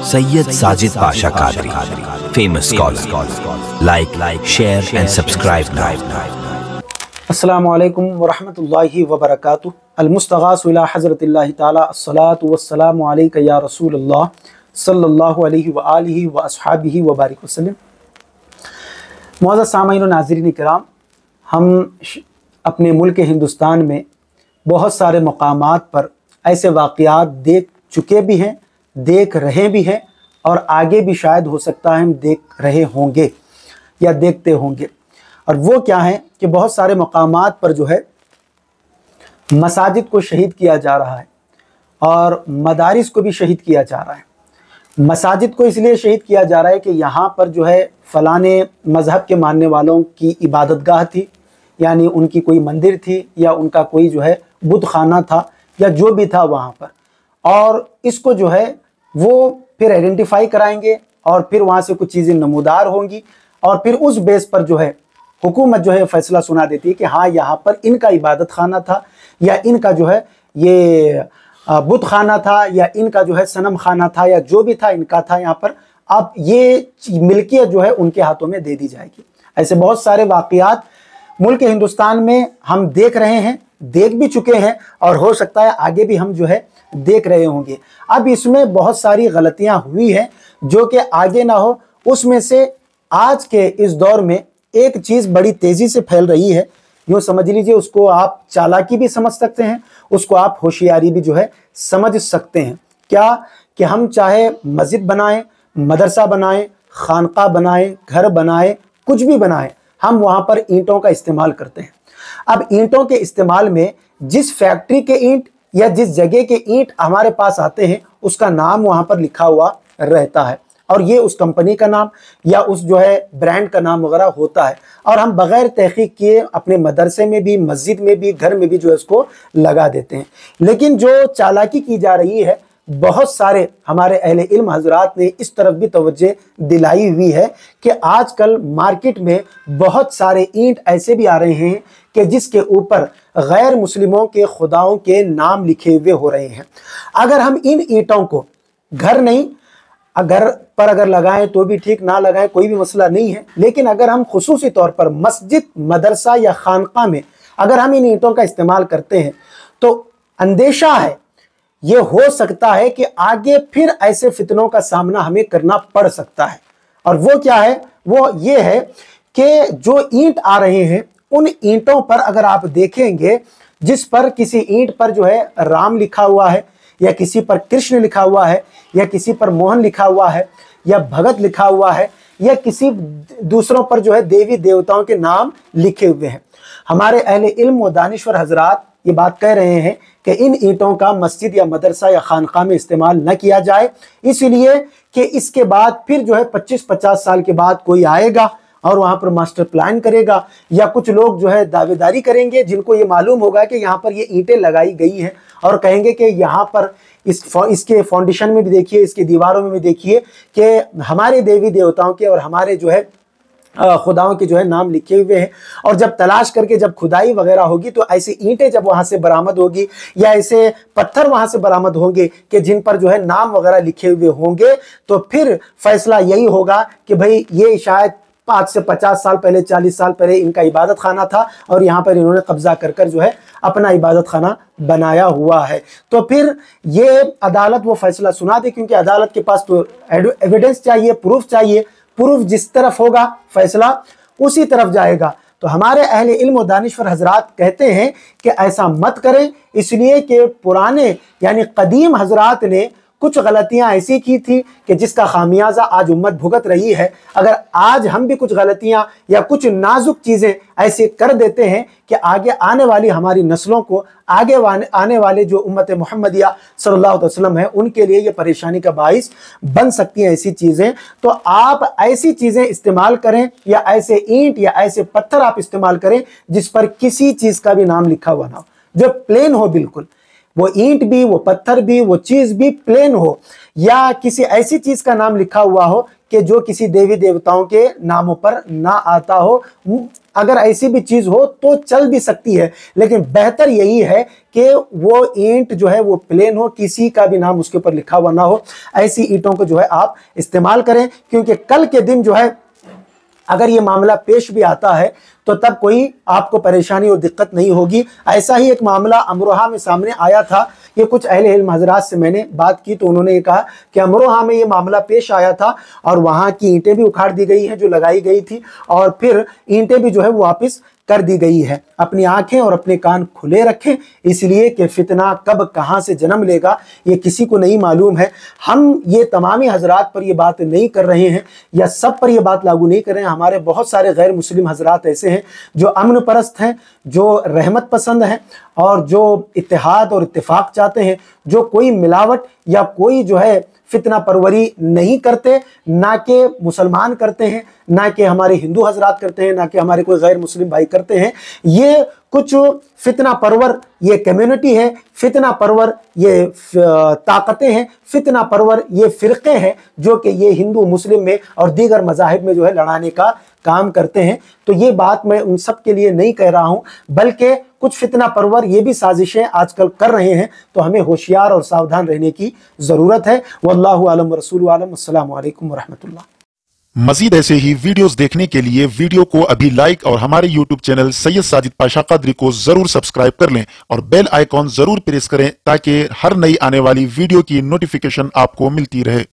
Sayyid Sajid Pasha Qadri, famous scholar. Like, share and subscribe now. अस्सलामु अलैकुम वरहमतुल्लाहि वबरकातुहू। अल-मुस्तग़ासु इला हज़रतिल्लाहि ताला अस्सलातु वस्सलामु अलैका या रसूलल्लाह सल्लल्लाहु अलैहि व आलिहि व अस्हाबिहि व बारिक वसल्लम। मुअज़्ज़ज़ सामईन व नाज़रीन किराम, हम अपने मुल्क हिंदुस्तान में बहुत सारे मकामात पर ऐसे वाक़यात देख चुके भी हैं, देख रहे भी हैं और आगे भी शायद हो सकता है हम देख रहे होंगे या देखते होंगे। और वो क्या है कि बहुत सारे मकामात पर जो है मसाजिद को शहीद किया जा रहा है और मदारिस को भी शहीद किया जा रहा है। मसाजिद को इसलिए शहीद किया जा रहा है कि यहाँ पर जो है फ़लाने मज़हब के मानने वालों की इबादतगाह थी, यानी उनकी कोई मंदिर थी या उनका कोई जो है बुत खाना था या जो भी था वहाँ पर, और इसको जो है वो फिर आइडेंटिफाई कराएंगे और फिर वहाँ से कुछ चीज़ें नमूदार होंगी और फिर उस बेस पर जो है हुकूमत जो है फ़ैसला सुना देती है कि हाँ यहाँ पर इनका इबादत खाना था या इनका जो है ये बुत खाना था या इनका जो है सनम खाना था या जो भी था इनका था यहाँ पर, अब ये मिल्कियत जो है उनके हाथों में दे दी जाएगी। ऐसे बहुत सारे वाक़यात मुल्क हिंदुस्तान में हम देख रहे हैं, देख भी चुके हैं और हो सकता है आगे भी हम जो है देख रहे होंगे। अब इसमें बहुत सारी गलतियाँ हुई हैं जो कि आगे ना हो, उसमें से आज के इस दौर में एक चीज़ बड़ी तेज़ी से फैल रही है। यूँ समझ लीजिए, उसको आप चालाकी भी समझ सकते हैं, उसको आप होशियारी भी जो है समझ सकते हैं। क्या कि हम चाहे मस्जिद बनाएं, मदरसा बनाएं, खानका बनाएं, घर बनाएं, कुछ भी बनाएं, हम वहाँ पर ईंटों का इस्तेमाल करते हैं। अब ईंटों के इस्तेमाल में जिस फैक्ट्री के ईंट या जिस जगह के ईंट हमारे पास आते हैं उसका नाम वहाँ पर लिखा हुआ रहता है और ये उस कंपनी का नाम या उस जो है ब्रांड का नाम वगैरह होता है, और हम बग़ैर तहक़ीक़ किए अपने मदरसे में भी, मस्जिद में भी, घर में भी जो है इसको लगा देते हैं। लेकिन जो चालाकी की जा रही है, बहुत सारे हमारे अहले इल्म हज़रात ने इस तरफ भी तवज्जो दिलाई हुई है कि आजकल मार्केट में बहुत सारे ईंट ऐसे भी आ रहे हैं कि जिसके ऊपर गैर मुस्लिमों के खुदाओं के नाम लिखे हुए हो रहे हैं। अगर हम इन ईंटों को घर नहीं, घर पर अगर लगाएं तो भी ठीक, ना लगाएं कोई भी मसला नहीं है, लेकिन अगर हम खुसूसी तौर पर मस्जिद, मदरसा या खानका में अगर हम इन ईंटों का इस्तेमाल करते हैं तो अंदेशा है, ये हो सकता है कि आगे फिर ऐसे फितनों का सामना हमें करना पड़ सकता है। और वो क्या है, वो ये है कि जो ईंट आ रहे हैं उन ईंटों पर अगर आप देखेंगे, जिस पर किसी ईंट पर जो है राम लिखा हुआ है या किसी पर कृष्ण लिखा हुआ है या किसी पर मोहन लिखा हुआ है या भगत लिखा हुआ है या किसी दूसरों पर जो है देवी देवताओं के नाम लिखे हुए हैं, हमारे अहले इल्म व दानिश्वर हजरात ये बात कह रहे हैं कि इन ईंटों का मस्जिद या मदरसा या खानका में इस्तेमाल न किया जाए, इसलिए कि इसके बाद फिर जो है 25-50 साल के बाद कोई आएगा और वहाँ पर मास्टर प्लान करेगा या कुछ लोग जो है दावेदारी करेंगे जिनको ये मालूम होगा कि यहाँ पर ये ईंटें लगाई गई हैं और कहेंगे कि यहाँ पर इसके फाउंडेशन में भी देखिए, इसकी दीवारों में भी देखिए कि हमारे देवी देवताओं के और हमारे जो है खुदाओं के जो है नाम लिखे हुए हैं। और जब तलाश करके जब खुदाई वगैरह होगी तो ऐसी ईंटें जब वहाँ से बरामद होगी या ऐसे पत्थर वहाँ से बरामद होंगे कि जिन पर जो है नाम वगैरह लिखे हुए होंगे, तो फिर फैसला यही होगा कि भाई ये शायद 5 से 50 साल पहले, 40 साल पहले इनका इबादत खाना था और यहाँ पर इन्होंने कब्जा कर कर जो है अपना इबादत खाना बनाया हुआ है। तो फिर ये अदालत वो फैसला सुना दे, क्योंकि अदालत के पास तो एविडेंस चाहिए, प्रूफ चाहिए, प्रूफ जिस तरफ होगा फैसला उसी तरफ जाएगा। तो हमारे अहले इल्म व दानिश्वर हजरात कहते हैं कि ऐसा मत करें, इसलिए कि पुराने यानी कदीम हजरात ने कुछ गलतियां ऐसी की थी कि जिसका खामियाजा आज उम्मत भुगत रही है। अगर आज हम भी कुछ गलतियां या कुछ नाजुक चीज़ें ऐसे कर देते हैं कि आगे आने वाली हमारी नस्लों को, आगे आने वाले जो उम्मत मुहम्मदिया सल्लल्लाहु अलैहि वसल्लम है उनके लिए ये परेशानी का बाइस बन सकती हैं ऐसी चीज़ें। तो आप ऐसी चीज़ें इस्तेमाल करें या ऐसे ईंट या ऐसे पत्थर आप इस्तेमाल करें जिस पर किसी चीज़ का भी नाम लिखा हुआ ना हो, जो प्लेन हो बिल्कुल, वो ईंट भी, वो पत्थर भी, वो चीज़ भी प्लेन हो, या किसी ऐसी चीज़ का नाम लिखा हुआ हो कि जो किसी देवी देवताओं के नामों पर ना आता हो। अगर ऐसी भी चीज हो तो चल भी सकती है, लेकिन बेहतर यही है कि वो ईंट जो है वो प्लेन हो, किसी का भी नाम उसके ऊपर लिखा हुआ ना हो। ऐसी ईंटों को जो है आप इस्तेमाल करें, क्योंकि कल के दिन जो है अगर ये मामला पेश भी आता है तो तब कोई आपको परेशानी और दिक्कत नहीं होगी। ऐसा ही एक मामला अमरोहा में सामने आया था। ये कुछ अहले इल्म हजरात से मैंने बात की तो उन्होंने ये कहा कि अमरोहा में ये मामला पेश आया था और वहाँ की ईंटें भी उखाड़ दी गई हैं जो लगाई गई थी, और फिर ईंटें भी जो है वो वापस कर दी गई है। अपनी आंखें और अपने कान खुले रखें, इसलिए कि फितना कब कहां से जन्म लेगा ये किसी को नहीं मालूम है। हम ये तमामी हजरात पर ये बात नहीं कर रहे हैं या सब पर ये बात लागू नहीं कर रहे हैं। हमारे बहुत सारे गैर मुस्लिम हजरात ऐसे हैं जो अमन परस्त हैं, जो रहमत पसंद हैं और जो इत्तेहाद और इत्तेफाक चाहते हैं, जो कोई मिलावट या कोई जो है फितना परवरी नहीं करते, ना कि मुसलमान करते हैं, ना कि हमारे हिंदू हजरात करते हैं, ना कि हमारे कोई गैर मुस्लिम भाई करते हैं। ये कुछ फितना परवर ये कम्युनिटी है, फितना परवर ये ताकतें हैं, फितना परवर ये फ़िरक़े हैं जो कि ये हिंदू मुस्लिम में और दीगर मज़ाहिब में जो है लड़ाने का काम करते हैं। तो ये बात मैं उन सब के लिए नहीं कह रहा हूँ, बल्कि कुछ फितना परवर ये भी साजिशें आजकल कर रहे हैं, तो हमें होशियार और सावधान रहने की ज़रूरत है। वल्लाहु आलम व रसूलुहु आलम। अस्सलामु अलैकुम व रहमतुल्लाह। मजीद ऐसे ही वीडियोस देखने के लिए वीडियो को अभी लाइक और हमारे यूट्यूब चैनल सैयद साजिद पाशा कादरी को जरूर सब्सक्राइब कर लें और बेल आइकॉन जरूर प्रेस करें ताकि हर नई आने वाली वीडियो की नोटिफिकेशन आपको मिलती रहे।